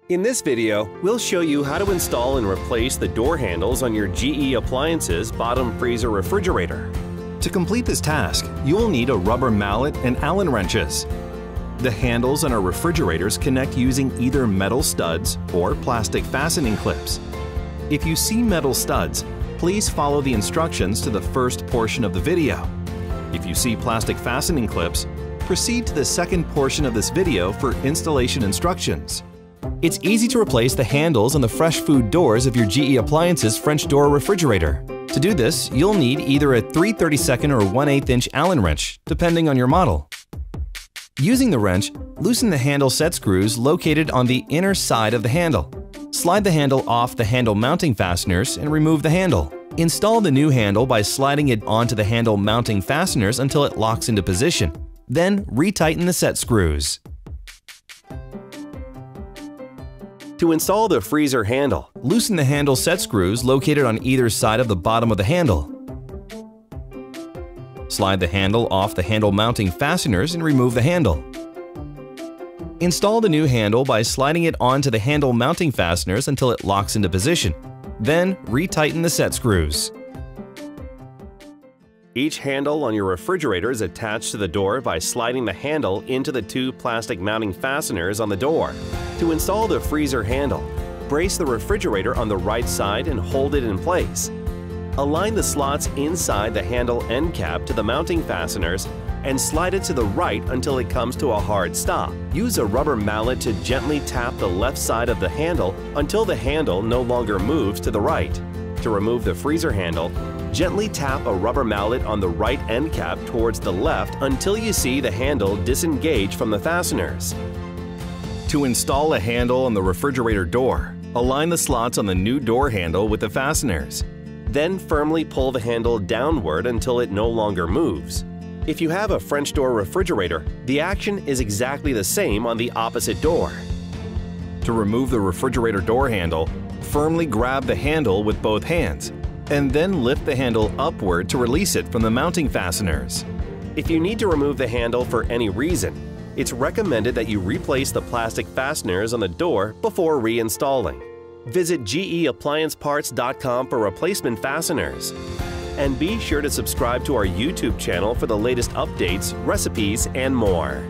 In this video, we'll show you how to install and replace the door handles on your GE Appliances bottom freezer refrigerator. To complete this task, you will need a rubber mallet and Allen wrenches. The handles on our refrigerators connect using either metal studs or plastic fastening clips. If you see metal studs, please follow the instructions to the first portion of the video. If you see plastic fastening clips, proceed to the second portion of this video for installation instructions. It's easy to replace the handles on the fresh food doors of your GE Appliances French door refrigerator. To do this, you'll need either a 3/32 or 1/8 inch Allen wrench, depending on your model. Using the wrench, loosen the handle set screws located on the inner side of the handle. Slide the handle off the handle mounting fasteners and remove the handle. Install the new handle by sliding it onto the handle mounting fasteners until it locks into position. Then retighten the set screws. To install the freezer handle, Loosen the handle set screws located on either side of the bottom of the handle. Slide the handle off the handle mounting fasteners and remove the handle. Install the new handle by sliding it onto the handle mounting fasteners until it locks into position. Then retighten the set screws. each handle on your refrigerator is attached to the door by sliding the handle into the two plastic mounting fasteners on the door. To install the freezer handle, brace the refrigerator on the right side and hold it in place. Align the slots inside the handle end cap to the mounting fasteners and slide it to the right until it comes to a hard stop. Use a rubber mallet to gently tap the left side of the handle until the handle no longer moves to the right. To remove the freezer handle, gently tap a rubber mallet on the right end cap towards the left until you see the handle disengage from the fasteners. To install a handle on the refrigerator door, align the slots on the new door handle with the fasteners. Then firmly pull the handle downward until it no longer moves. If you have a French door refrigerator, the action is exactly the same on the opposite door. To remove the refrigerator door handle, firmly grab the handle with both hands, and then lift the handle upward to release it from the mounting fasteners. If you need to remove the handle for any reason, it's recommended that you replace the plastic fasteners on the door before reinstalling. Visit geapplianceparts.com for replacement fasteners. And be sure to subscribe to our YouTube channel for the latest updates, recipes, and more.